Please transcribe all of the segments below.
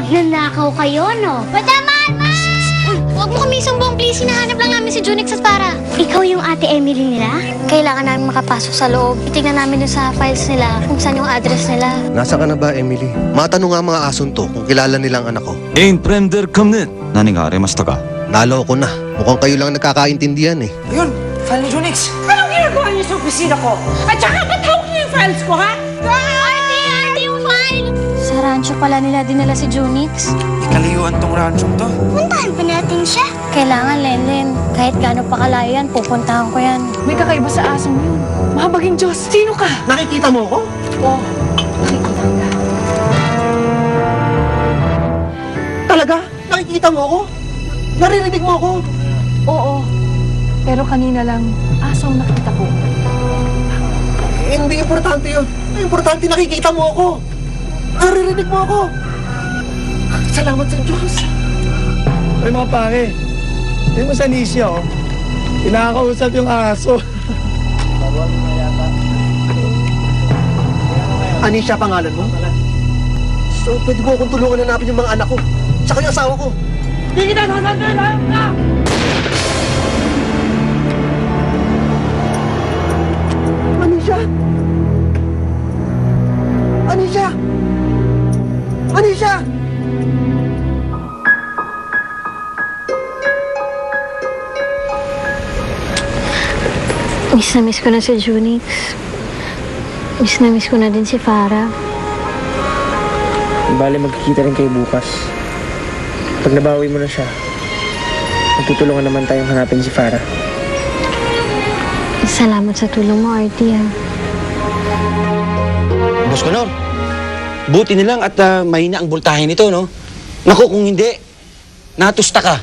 Magnanakaw kayo, no? Madam Alma! Uy, huwag mo kami sumbong, please. Hinahanap lang namin si Junix at Farah. Ikaw yung ate Emily nila? Kailangan namin makapasok sa loob. Itignan namin dun sa files nila kung saan yung address nila. Nasa ka na ba, Emily? Matanong nga mga ason to kung kilala nilang anak ko. 애인 프렌들 컴넷 나니がありましたか Nalo ko na. Mukhang kayo lang nagkakaintindihan eh. Ayun, file ni Junix. Anong ginagawa niyo sa opisina ko? At saka katawag niyo yung files ko, ha? Ate, yung file! Sa rancho pala nila dinala si Junix. Ikalayuan tong ranchong to. Puntahan pa natin siya. Kailangan, Lenlen. Kahit gaano pa kalayo yan, pupuntahan ko yan. May kakaiba sa asong yun. Mahabaging Diyos, sino ka? Nakikita mo ako? Oo, nakikita ka. Talaga? Nakikita mo ako? Naririnig mo ako? Oo, pero kanina lang, asong nakita ko. Hindi importante yun. Importante nakikita mo ako. Naririnig mo ako. Salamat sa Diyos. Ay mga pare, hindi mo sa Nisya, oh. Kinakausap yung aso. Anisha pangalan mo? So, pwede mo akong tulungan hanapin yung mga anak ko. Tsaka yung asawa ko. Hindi kita sasabihin ka! Anisha! Anisha! Anisha! Miss na miss ko na si Junix. Miss na miss ko na din si Farah. Bale, magkikita rin kayo bukas. Pag nabawi mo na siya, magtutulungan naman tayong hanapin si Farah. Salamat sa tulong mo, Artie, ha. Boss Conor, buti na lang at mahina ang voltahe nito, no? Naku, kung hindi, natusta ka.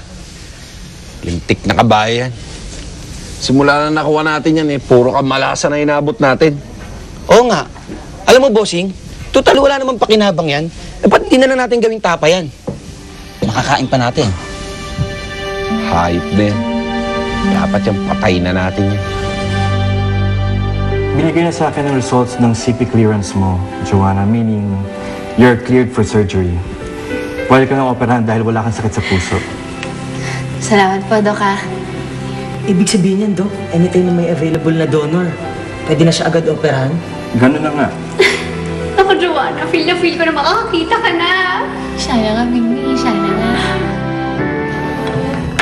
Lintik na kabayan. Simula na nakuha natin yan puro kamalasa na inabot natin. Oo nga. Alam mo, bossing, total wala namang pakinabang yan. Ba't di na lang natin gawing tapa yan? Makakain pa natin. Hayop din. Dapat yung patay na natin yan. Binigay na sa akin ang results ng CP clearance mo, Joanna, meaning you're cleared for surgery. Pwede ka nang operahan dahil wala kang sakit sa puso. Salamat po, Dok, ha. Ibig sabihin yan, Dok, anytime na may available na donor, pwede na siya agad operahan. Ganun na nga. Ako, Joanna, feel ko na makakakita ka na. Sana nga, Mimi. Sana nga.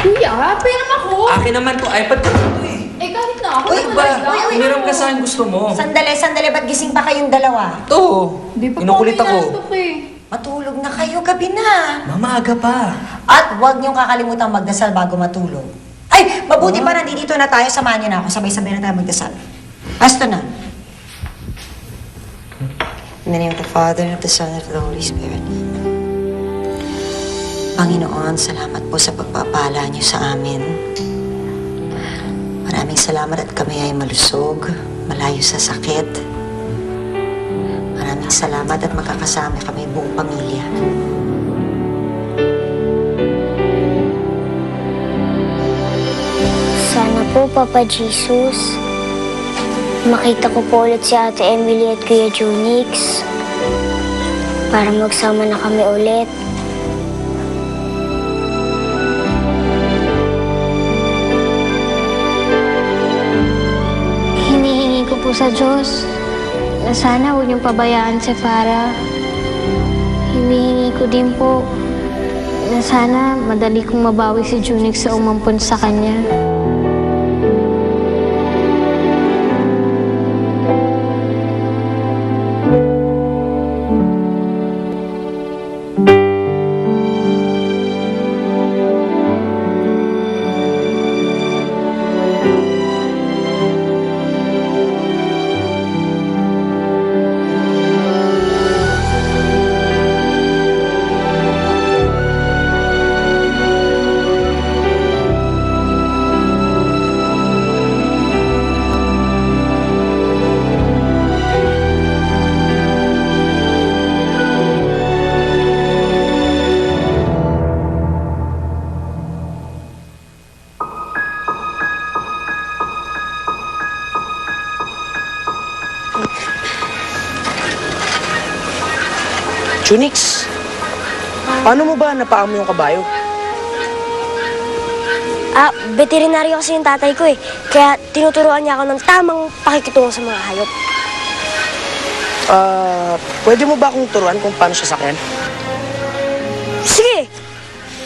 Kuya, pera ako! Akin naman to, iPad ko ito eh. Eh, kahit na ako. Uy, ba? Umiram ka sa akin gusto mo. Sandali, ba't gising pa kayong dalawa? Ito, kinukulit ako. Matulog na kayo, gabi na. Mamaga pa. At huwag niyong kakalimutan magdasal bago matulog. Ay, mabuti pa nandito na tayo, samahan niyo na ako. Sabay-sabay na tayo magdasal. Pasto na. In the name of the Father, and of the Son, and of the Holy Spirit. Panginoon, salamat po sa pagpapala niyo sa amin. Maraming salamat at kami ay malusog, malayo sa sakit. Maraming salamat at magkakasama kami buong pamilya. Sana po, Papa Jesus, makita ko po ulit si Ate Emily at Kuya Junix para magsama na kami ulit. Hinihingi ko po sa Diyos na sana huwag niyong pabayaan si Farah. Hinihingi ko din po na sana madali kong mabawi si Junix sa umampun sa kanya. Junix, Paano mo ba napaamo yung kabayo? Veterinaryo kasi yung tatay ko eh. Kaya tinuturuan niya ako ng tamang pakikitungo sa mga hayop. Pwede mo ba akong turuan kung paano siya sakyan? Sige!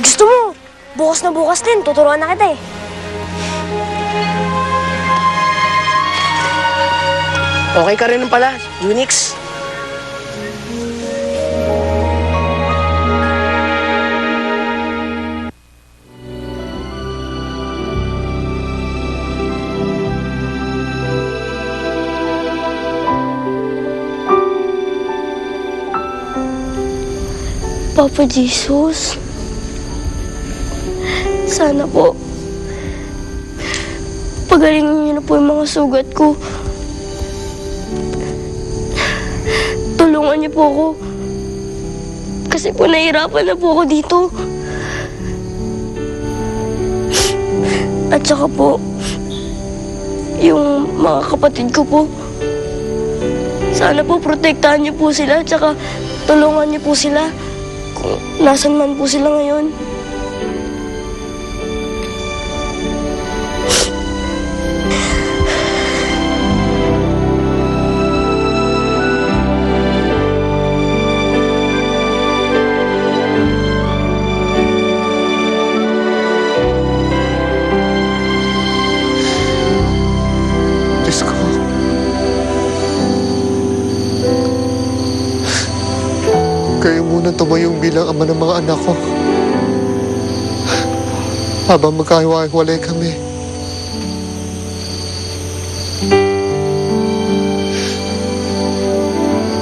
Gusto mo? Bukas na bukas din, tuturuan na kita eh. Okay ka rin pala, Unix. Papa Jesus, sana po, pagalingin niyo na po yung mga sugat ko. Tulungan niyo po ako. Kasi po nahihirapan na po ako dito. At saka po, yung mga kapatid ko po, sana po protektahan niyo po sila at saka tulungan niyo po sila. Kung nasan man po sila ngayon. Diyos ko. Kayo muna tumayong bilang ama ng mga anak ko. Habang magkahiwa-hiwalay kami.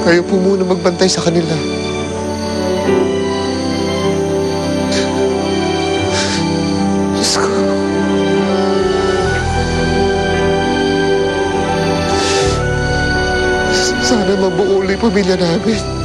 Kayo po muna magbantay sa kanila. Diyos ko. Sana mabuo ulit pamilya namin.